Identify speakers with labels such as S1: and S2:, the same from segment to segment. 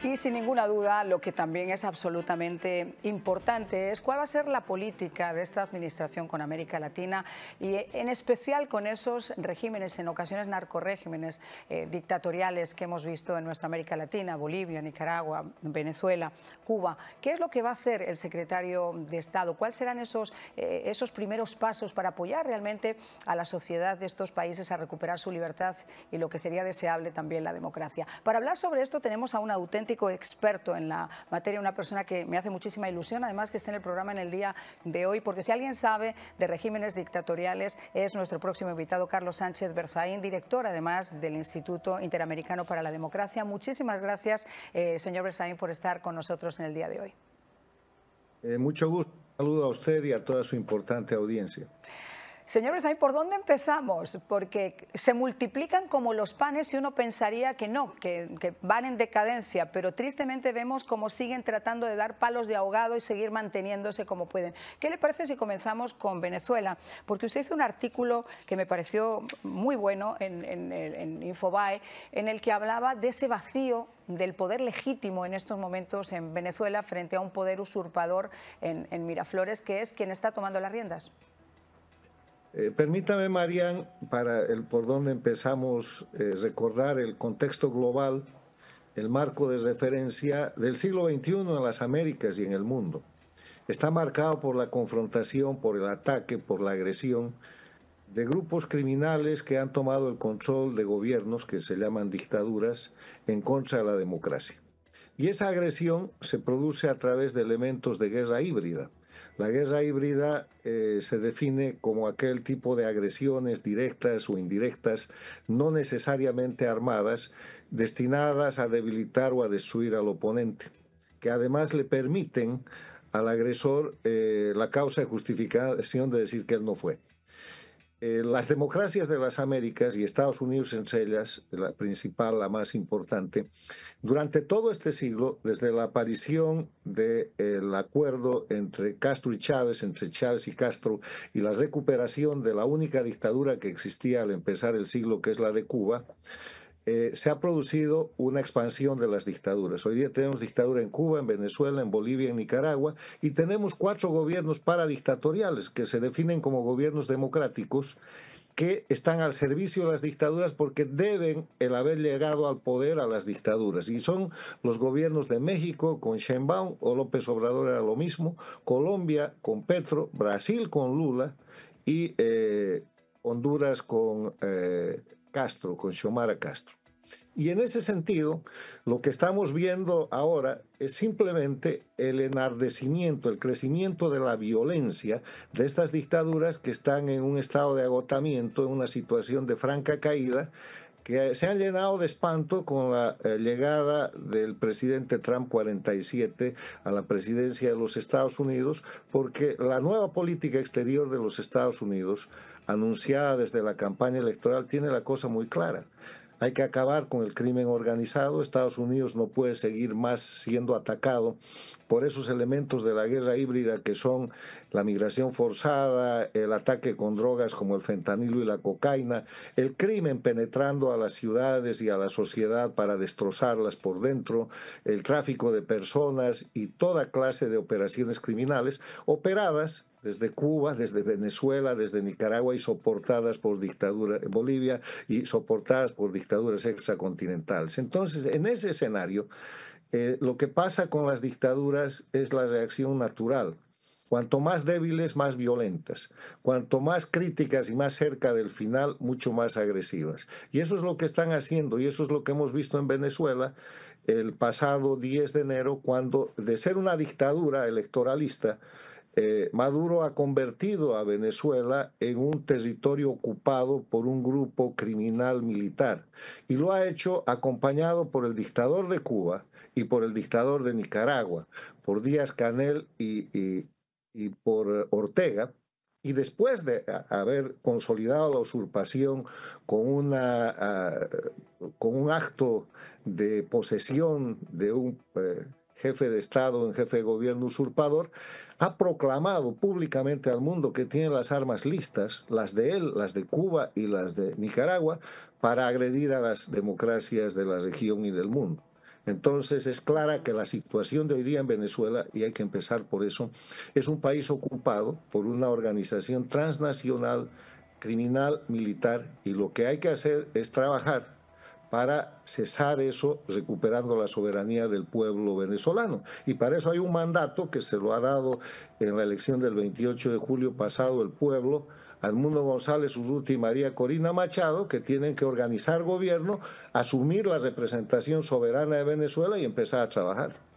S1: Y sin ninguna duda, lo que también es absolutamente importante es cuál va a ser la política de esta administración con América Latina y en especial con esos regímenes, en ocasiones narcorregímenes dictatoriales que hemos visto en nuestra América Latina, Bolivia, Nicaragua, Venezuela, Cuba. ¿Qué es lo que va a hacer el secretario de Estado? ¿Cuáles serán esos primeros pasos para apoyar realmente a la sociedad de estos países a recuperar su libertad y lo que sería deseable también la democracia? Para hablar sobre esto tenemos a un auténtico experto en la materia, una persona que me hace muchísima ilusión, además que esté en el programa en el día de hoy, porque si alguien sabe de regímenes dictatoriales es nuestro próximo invitado, Carlos Sánchez Berzaín, director además del Instituto Interamericano para la Democracia. Muchísimas gracias, señor Berzaín, por estar con nosotros en el día de hoy.
S2: Mucho gusto. Saludo a usted y a toda su importante audiencia.
S1: Señor Berzaín, ¿por dónde empezamos? Porque se multiplican como los panes y uno pensaría que no, que van en decadencia, pero tristemente vemos cómo siguen tratando de dar palos de ahogado y seguir manteniéndose como pueden. ¿Qué le parece si comenzamos con Venezuela? Porque usted hizo un artículo que me pareció muy bueno en Infobae, en el que hablaba de ese vacío del poder legítimo en estos momentos en Venezuela frente a un poder usurpador en Miraflores, que es quien está tomando las riendas.
S2: Permítame, Marian, para por donde empezamos, recordar el contexto global, el marco de referencia del siglo XXI en las Américas y en el mundo. Está marcado por la confrontación, por el ataque, por la agresión de grupos criminales que han tomado el control de gobiernos que se llaman dictaduras en contra de la democracia. Y esa agresión se produce a través de elementos de guerra híbrida. La guerra híbrida se define como aquel tipo de agresiones directas o indirectas, no necesariamente armadas, destinadas a debilitar o a destruir al oponente, que además le permiten al agresor la causa de justificación de decir que él no fue. Las democracias de las Américas, y Estados Unidos entre ellas, la principal, la más importante, durante todo este siglo, desde la aparición del acuerdo entre Castro y Chávez, entre Chávez y Castro, y la recuperación de la única dictadura que existía al empezar el siglo, que es la de Cuba, se ha producido una expansión de las dictaduras. Hoy día tenemos dictadura en Cuba, en Venezuela, en Bolivia, en Nicaragua, y tenemos 4 gobiernos paradictatoriales que se definen como gobiernos democráticos que están al servicio de las dictaduras porque deben el haber llegado al poder a las dictaduras. Y son los gobiernos de México con Sheinbaum o López Obrador era lo mismo, Colombia con Petro, Brasil con Lula y Honduras con Castro, con Xiomara Castro. Y en ese sentido, lo que estamos viendo ahora es simplemente el enardecimiento, el crecimiento de la violencia de estas dictaduras que están en un estado de agotamiento, en una situación de franca caída, que se han llenado de espanto con la llegada del presidente Trump 47 a la presidencia de los Estados Unidos, porque la nueva política exterior de los Estados Unidos, anunciada desde la campaña electoral, tiene la cosa muy clara. Hay que acabar con el crimen organizado. Estados Unidos no puede seguir más siendo atacado por esos elementos de la guerra híbrida que son la migración forzada, el ataque con drogas como el fentanilo y la cocaína, el crimen penetrando a las ciudades y a la sociedad para destrozarlas por dentro, el tráfico de personas y toda clase de operaciones criminales operadas desde Cuba, desde Venezuela, desde Nicaragua y soportadas por dictadura en Bolivia y soportadas por dictaduras extracontinentales. Entonces, en ese escenario, lo que pasa con las dictaduras es la reacción natural. Cuanto más débiles, más violentas. Cuanto más críticas y más cerca del final, mucho más agresivas. Y eso es lo que están haciendo y eso es lo que hemos visto en Venezuela el pasado 10 de enero, cuando de ser una dictadura electoralista, Maduro ha convertido a Venezuela en un territorio ocupado por un grupo criminal militar y lo ha hecho acompañado por el dictador de Cuba y por el dictador de Nicaragua, por Díaz-Canel y por Ortega. Y después de haber consolidado la usurpación con con un acto de posesión de un jefe de Estado, un jefe de gobierno usurpador, ha proclamado públicamente al mundo que tiene las armas listas, las de él, las de Cuba y las de Nicaragua, para agredir a las democracias de la región y del mundo. Entonces es clara que la situación de hoy día en Venezuela, y hay que empezar por eso, es un país ocupado por una organización transnacional, criminal, militar, y lo que hay que hacer es trabajar para cesar eso, recuperando la soberanía del pueblo venezolano. Y para eso hay un mandato que se lo ha dado en la elección del 28 de julio pasado el pueblo, a Edmundo González Urrutia y María Corina Machado, que tienen que organizar gobierno, asumir la representación soberana de Venezuela y empezar a trabajar.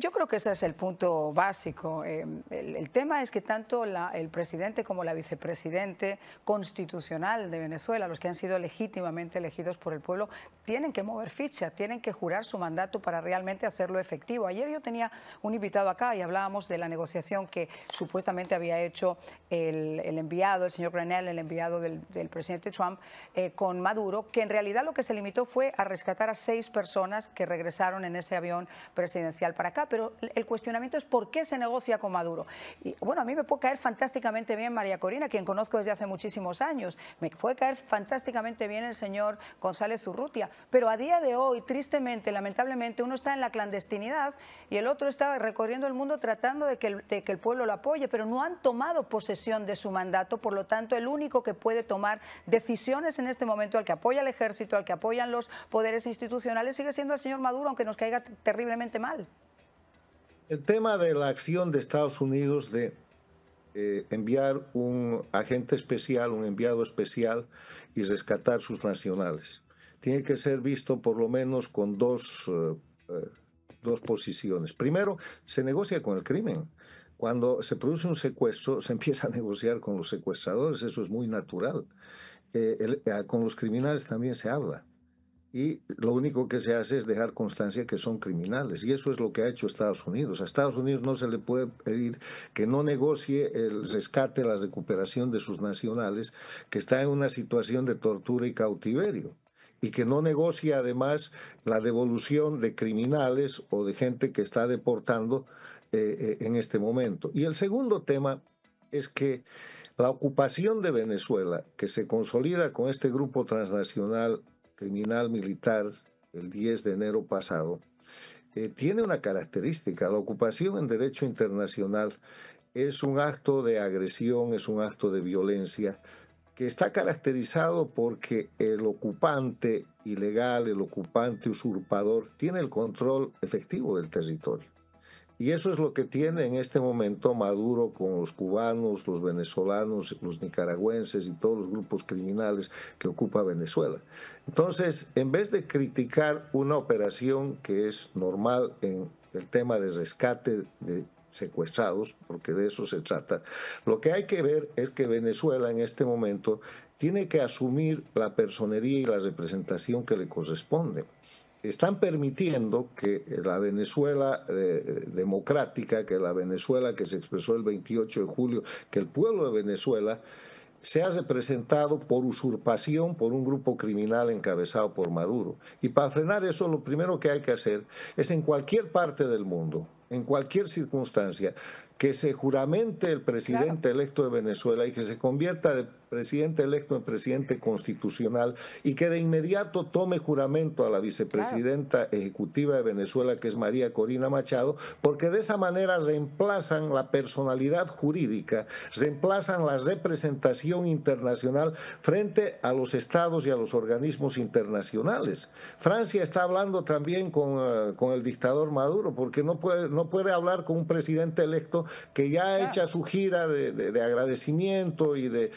S1: Yo creo que ese es el punto básico. El tema es que tanto el presidente como la vicepresidente constitucional de Venezuela, los que han sido legítimamente elegidos por el pueblo, tienen que mover ficha, tienen que jurar su mandato para realmente hacerlo efectivo. Ayer yo tenía un invitado acá y hablábamos de la negociación que supuestamente había hecho el enviado, el señor Granel, el enviado del presidente Trump, con Maduro, que en realidad lo que se limitó fue a rescatar a 6 personas que regresaron en ese avión presidencial para acá, pero el cuestionamiento es por qué se negocia con Maduro. Y bueno, a mí me puede caer fantásticamente bien María Corina, quien conozco desde hace muchísimos años, me puede caer fantásticamente bien el señor González Urrutia, pero a día de hoy, tristemente, lamentablemente, uno está en la clandestinidad y el otro está recorriendo el mundo tratando de que el pueblo lo apoye, pero no han tomado posesión de su mandato, por lo tanto, el único que puede tomar decisiones en este momento, al que apoya al ejército, al que apoyan los poderes institucionales, sigue siendo el señor Maduro, aunque nos caiga terriblemente mal.
S2: El tema de la acción de Estados Unidos de enviar un agente especial, un enviado especial y rescatar sus nacionales, tiene que ser visto por lo menos con dos posiciones. Primero, se negocia con el crimen. Cuando se produce un secuestro, se empieza a negociar con los secuestradores, eso es muy natural. Con los criminales también se habla. Y lo único que se hace es dejar constancia que son criminales. Y eso es lo que ha hecho Estados Unidos. A Estados Unidos no se le puede pedir que no negocie el rescate, la recuperación de sus nacionales, que están en una situación de tortura y cautiverio. Y que no negocie además la devolución de criminales o de gente que está deportando en este momento. Y el segundo tema es que la ocupación de Venezuela, que se consolida con este grupo transnacional criminal militar el 10 de enero pasado, tiene una característica. La ocupación en derecho internacional es un acto de agresión, es un acto de violencia que está caracterizado porque el ocupante ilegal, el ocupante usurpador, tiene el control efectivo del territorio. Y eso es lo que tiene en este momento Maduro con los cubanos, los venezolanos, los nicaragüenses y todos los grupos criminales que ocupa Venezuela. Entonces, en vez de criticar una operación que es normal en el tema de rescate de secuestrados, porque de eso se trata, lo que hay que ver es que Venezuela en este momento tiene que asumir la personería y la representación que le corresponde. Están permitiendo que la Venezuela democrática, que la Venezuela que se expresó el 28 de julio, que el pueblo de Venezuela sea representado por usurpación por un grupo criminal encabezado por Maduro. Y para frenar eso, lo primero que hay que hacer es en cualquier parte del mundo, en cualquier circunstancia, que se juramente el presidente electo de Venezuela y que se convierta de presidente electo en presidente constitucional y que de inmediato tome juramento a la vicepresidenta ejecutiva de Venezuela, que es María Corina Machado, porque de esa manera reemplazan la personalidad jurídica, reemplazan la representación internacional frente a los estados y a los organismos internacionales. Francia está hablando también con el dictador Maduro, porque no puede hablar con un presidente electo que ya ha hecho su gira de agradecimiento y de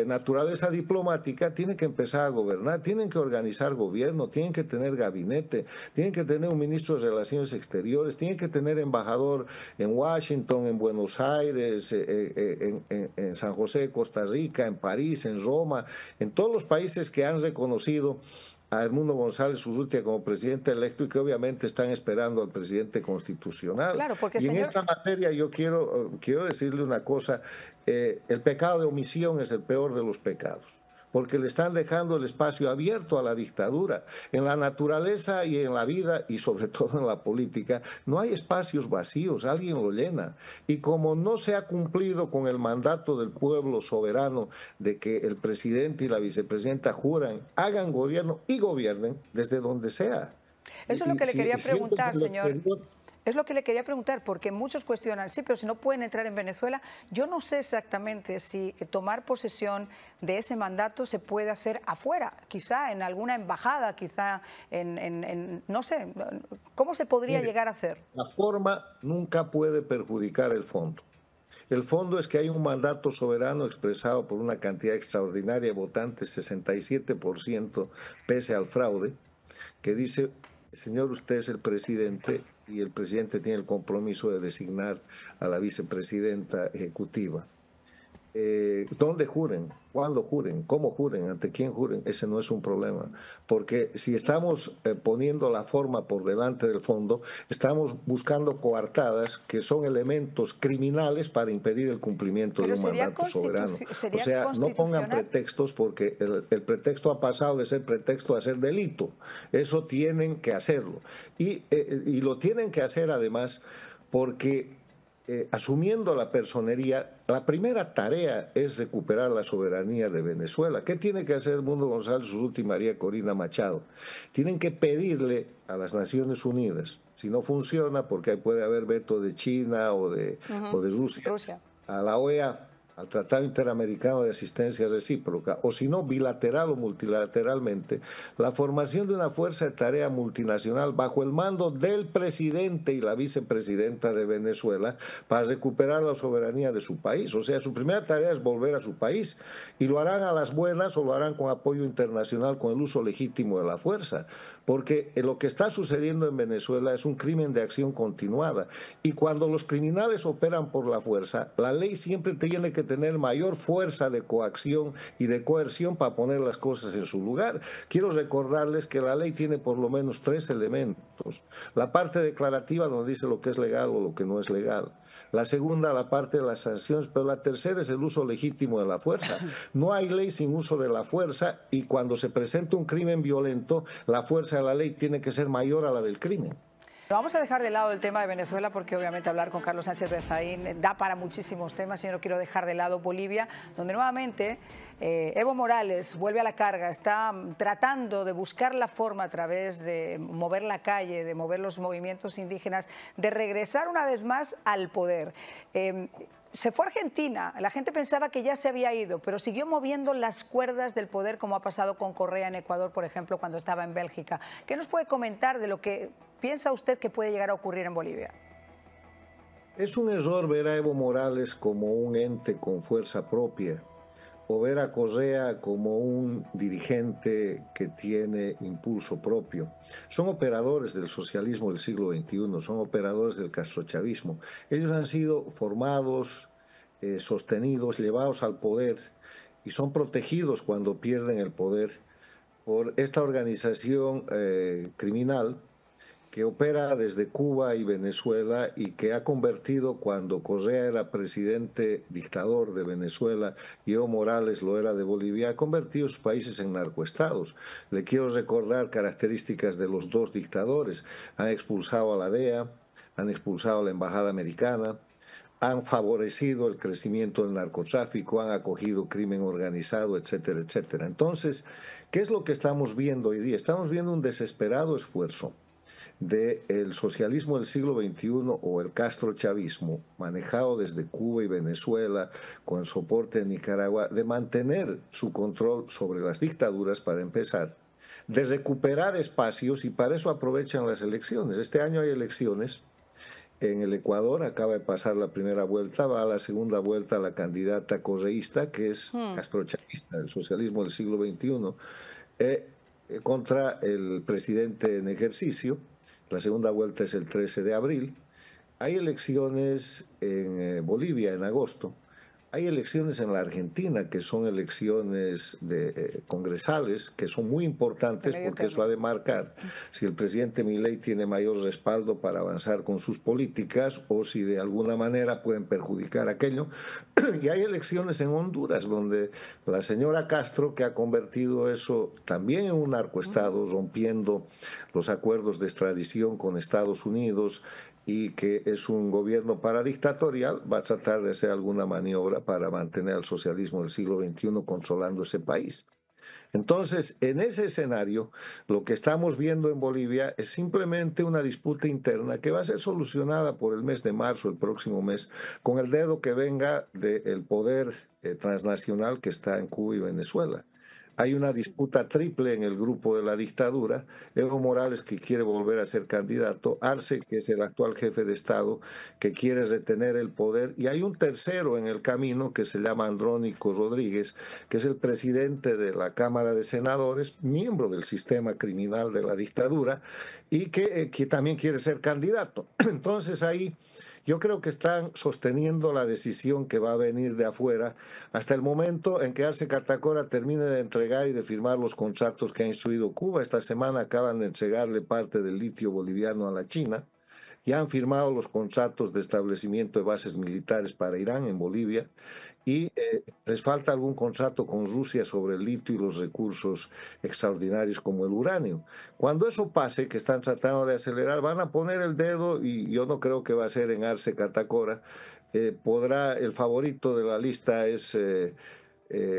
S2: naturaleza diplomática, tiene que empezar a gobernar, tienen que organizar gobierno, tienen que tener gabinete, tienen que tener un ministro de Relaciones Exteriores, tienen que tener embajador en Washington, en Buenos Aires, en San José de Costa Rica, en París, en Roma, en todos los países que han reconocido a Edmundo González Urrutia como presidente electo y que obviamente están esperando al presidente constitucional.
S1: Claro, porque,
S2: y en esta materia yo quiero decirle una cosa, el pecado de omisión es el peor de los pecados, porque le están dejando el espacio abierto a la dictadura. En la naturaleza y en la vida, y sobre todo en la política, no hay espacios vacíos, alguien lo llena. Y como no se ha cumplido con el mandato del pueblo soberano de que el presidente y la vicepresidenta juran, hagan gobierno y gobiernen desde donde sea.
S1: Eso es lo que le quería
S2: Si esto es
S1: preguntar,
S2: en lo
S1: señor.
S2: exterior,
S1: Es lo que le quería preguntar, porque muchos cuestionan, sí, pero si no pueden entrar en Venezuela, yo no sé exactamente si tomar posesión de ese mandato se puede hacer afuera, quizá en alguna embajada, quizá no sé, ¿cómo se podría
S2: mire,
S1: llegar a hacer?
S2: la forma nunca puede perjudicar el fondo. El fondo es que hay un mandato soberano expresado por una cantidad extraordinaria de votantes, 67%, pese al fraude, que dice, señor, usted es el presidente y el presidente tiene el compromiso de designar a la vicepresidenta ejecutiva. ¿Dónde juren? ¿Cuándo juren? ¿Cómo juren? ¿Ante quién juren? Ese no es un problema. Porque si estamos poniendo la forma por delante del fondo, estamos buscando coartadas que son elementos criminales para impedir el cumplimiento de
S1: Pero
S2: un mandato soberano. O
S1: sería
S2: sea, no pongan
S1: constitucional.
S2: pretextos porque el pretexto ha pasado de ser pretexto a ser delito. Eso tienen que hacerlo. Y lo tienen que hacer además porque asumiendo la personería, la primera tarea es recuperar la soberanía de Venezuela. ¿Qué tiene que hacer Edmundo González Urrutia y María Corina Machado? Tienen que pedirle a las Naciones Unidas, si no funciona, porque ahí puede haber veto de China o de Rusia,
S1: Rusia.
S2: a la OEA, al Tratado Interamericano de Asistencia Recíproca, o si no, bilateral o multilateralmente, la formación de una fuerza de tarea multinacional bajo el mando del presidente y la vicepresidenta de Venezuela para recuperar la soberanía de su país. O sea, su primera tarea es volver a su país y lo harán a las buenas o lo harán con apoyo internacional, con el uso legítimo de la fuerza, porque lo que está sucediendo en Venezuela es un crimen de acción continuada y cuando los criminales operan por la fuerza, la ley siempre tiene que tener mayor fuerza de coacción y de coerción para poner las cosas en su lugar. Quiero recordarles que la ley tiene por lo menos 3 elementos. La parte declarativa donde dice lo que es legal o lo que no es legal. La segunda, la parte de las sanciones, pero la tercera es el uso legítimo de la fuerza. No hay ley sin uso de la fuerza y cuando se presenta un crimen violento, la fuerza de la ley tiene que ser mayor a la del crimen.
S1: Vamos a dejar de lado el tema de Venezuela porque obviamente hablar con Carlos Sánchez Bezaín da para muchísimos temas y yo no quiero dejar de lado Bolivia, donde nuevamente Evo Morales vuelve a la carga, está tratando de buscar la forma a través de mover la calle, de mover los movimientos indígenas, de regresar una vez más al poder. Se fue a Argentina, la gente pensaba que ya se había ido, pero siguió moviendo las cuerdas del poder como ha pasado con Correa en Ecuador, por ejemplo, cuando estaba en Bélgica. ¿Qué nos puede comentar de lo que piensa usted que puede llegar a ocurrir en Bolivia?
S2: Es un error ver a Evo Morales como un ente con fuerza propia o ver a Correa como un dirigente que tiene impulso propio. Son operadores del socialismo del siglo XXI, son operadores del castrochavismo. Ellos han sido formados, sostenidos, llevados al poder y son protegidos cuando pierden el poder por esta organización criminal que opera desde Cuba y Venezuela y que ha convertido, cuando Correa era presidente dictador de Venezuela y Evo Morales lo era de Bolivia, ha convertido sus países en narcoestados. Le quiero recordar características de los dos dictadores. Han expulsado a la DEA, han expulsado a la embajada americana, han favorecido el crecimiento del narcotráfico, han acogido crimen organizado, etcétera, etcétera. Entonces, ¿qué es lo que estamos viendo hoy día? Estamos viendo un desesperado esfuerzo del socialismo del siglo XXI o el castrochavismo, manejado desde Cuba y Venezuela, con el soporte de Nicaragua, de mantener su control sobre las dictaduras, para empezar, de recuperar espacios, y para eso aprovechan las elecciones. Este año hay elecciones en el Ecuador, acaba de pasar la primera vuelta, va a la segunda vuelta la candidata correísta, que es castrochavista, el socialismo del siglo XXI, contra el presidente en ejercicio. La segunda vuelta es el 13 de abril. Hay elecciones en Bolivia en agosto. Hay elecciones en la Argentina, que son elecciones congresales, que son muy importantes porque eso ha de marcar si el presidente Milei tiene mayor respaldo para avanzar con sus políticas o si de alguna manera pueden perjudicar aquello. Y hay elecciones en Honduras, donde la señora Castro, que ha convertido eso también en un narcoestado, rompiendo los acuerdos de extradición con Estados Unidos, y que es un gobierno paradictatorial, va a tratar de hacer alguna maniobra para mantener al socialismo del siglo XXI controlando ese país. Entonces, en ese escenario, lo que estamos viendo en Bolivia es simplemente una disputa interna que va a ser solucionada por el mes de marzo, el próximo mes, con el dedo que venga del poder transnacional que está en Cuba y Venezuela. Hay una disputa triple en el grupo de la dictadura. Evo Morales, que quiere volver a ser candidato, Arce, que es el actual jefe de Estado, que quiere retener el poder, y hay un tercero en el camino que se llama Andrónico Rodríguez, que es el presidente de la Cámara de Senadores, miembro del sistema criminal de la dictadura, y que también quiere ser candidato. Entonces ahí yo creo que están sosteniendo la decisión que va a venir de afuera hasta el momento en que Arce Catacora termine de entregar y de firmar los contratos que ha instruido Cuba. Esta semana acaban de entregarle parte del litio boliviano a la China. Ya han firmado los contratos de establecimiento de bases militares para Irán en Bolivia y les falta algún contrato con Rusia sobre el litio y los recursos extraordinarios como el uranio. Cuando eso pase, que están tratando de acelerar, van a poner el dedo, y yo no creo que va a ser en Arce Catacora. El favorito de la lista es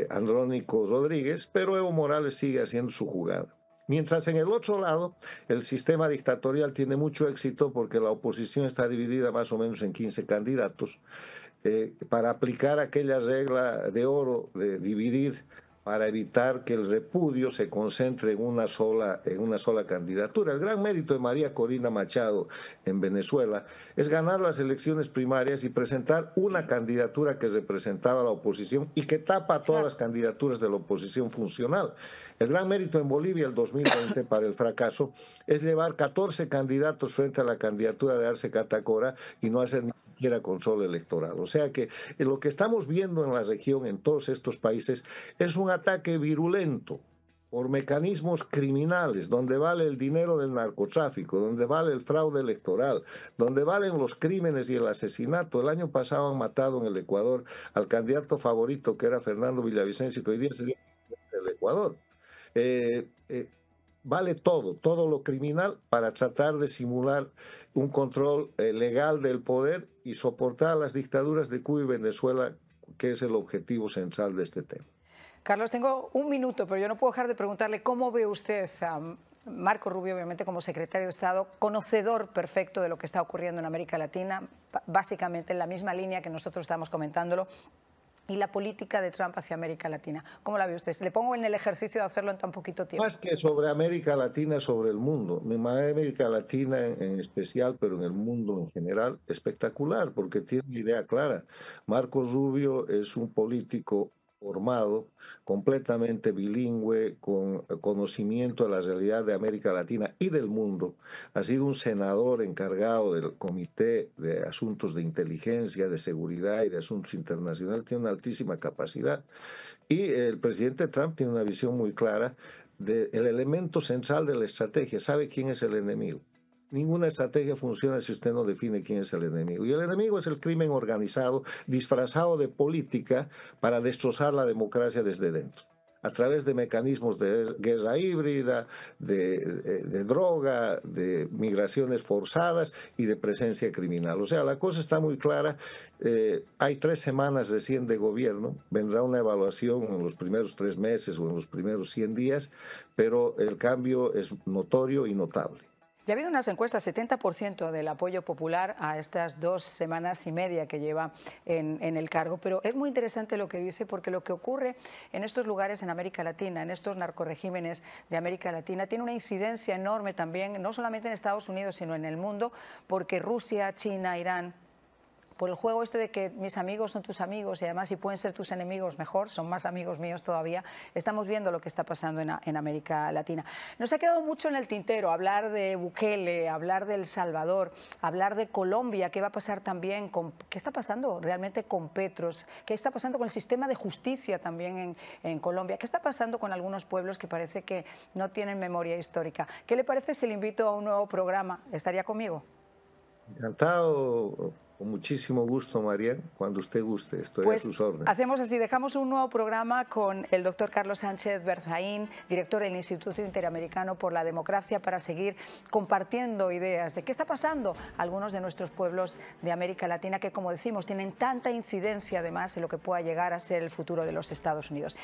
S2: Andrónico Rodríguez, pero Evo Morales sigue haciendo su jugada. Mientras en el otro lado, el sistema dictatorial tiene mucho éxito porque la oposición está dividida más o menos en 15 candidatos para aplicar aquella regla de oro de dividir para evitar que el repudio se concentre en una sola candidatura. El gran mérito de María Corina Machado en Venezuela es ganar las elecciones primarias y presentar una candidatura que representaba a la oposición y que tapa a todas las candidaturas de la oposición funcional. El gran mérito en Bolivia el 2020 para el fracaso es llevar 14 candidatos frente a la candidatura de Arce Catacora y no hacer ni siquiera control electoral. O sea que lo que estamos viendo en la región, en todos estos países, es un ataque virulento por mecanismos criminales, donde vale el dinero del narcotráfico, donde vale el fraude electoral, donde valen los crímenes y el asesinato. El año pasado han matado en el Ecuador al candidato favorito, que era Fernando Villavicencio, que hoy día sería el Ecuador. Vale todo lo criminal para tratar de simular un control legal del poder y soportar las dictaduras de Cuba y Venezuela, que es el objetivo central de este tema.
S1: Carlos, tengo un minuto, pero yo no puedo dejar de preguntarle cómo ve usted a Marco Rubio, obviamente como secretario de Estado, conocedor perfecto de lo que está ocurriendo en América Latina, básicamente en la misma línea que nosotros estamos comentándolo, y la política de Trump hacia América Latina. ¿Cómo la ve usted? Le pongo en el ejercicio de hacerlo en tan poquito tiempo.
S2: Más que sobre América Latina, sobre el mundo. América Latina en especial, pero en el mundo en general, espectacular, porque tiene una idea clara. Marco Rubio es un político formado, completamente bilingüe, con conocimiento de la realidad de América Latina y del mundo. Ha sido un senador encargado del Comité de Asuntos de Inteligencia, de Seguridad y de Asuntos Internacionales. Tiene una altísima capacidad. Y el presidente Trump tiene una visión muy clara del elemento central de la estrategia. Sabe quién es el enemigo. Ninguna estrategia funciona si usted no define quién es el enemigo. Y el enemigo es el crimen organizado, disfrazado de política para destrozar la democracia desde dentro, a través de mecanismos de guerra híbrida, de droga, de migraciones forzadas y de presencia criminal. O sea, la cosa está muy clara. Hay 3 semanas recién de gobierno, vendrá una evaluación en los primeros 3 meses o en los primeros 100 días, pero el cambio es notorio y notable.
S1: Ya ha habido unas encuestas, 70% del apoyo popular a estas 2 semanas y media que lleva en el cargo, pero es muy interesante lo que dice, porque lo que ocurre en estos lugares en América Latina, en estos narcorregímenes de América Latina, tiene una incidencia enorme también, no solamente en Estados Unidos, sino en el mundo, porque Rusia, China, Irán, por el juego este de que mis amigos son tus amigos y además si pueden ser tus enemigos mejor, son más amigos míos todavía, estamos viendo lo que está pasando en América Latina. Nos ha quedado mucho en el tintero hablar de Bukele, hablar de El Salvador, hablar de Colombia, qué va a pasar también con, qué está pasando realmente con Petros, qué está pasando con el sistema de justicia también en Colombia, qué está pasando con algunos pueblos que parece que no tienen memoria histórica. ¿Qué le parece si le invito a un nuevo programa? ¿Estaría conmigo?
S2: Encantado. Con muchísimo gusto, María, cuando usted guste, estoy a sus órdenes.
S1: Hacemos así, dejamos un nuevo programa con el doctor Carlos Sánchez Berzaín, director del Instituto Interamericano por la Democracia, para seguir compartiendo ideas de qué está pasando a algunos de nuestros pueblos de América Latina que, como decimos, tienen tanta incidencia además en lo que pueda llegar a ser el futuro de los Estados Unidos.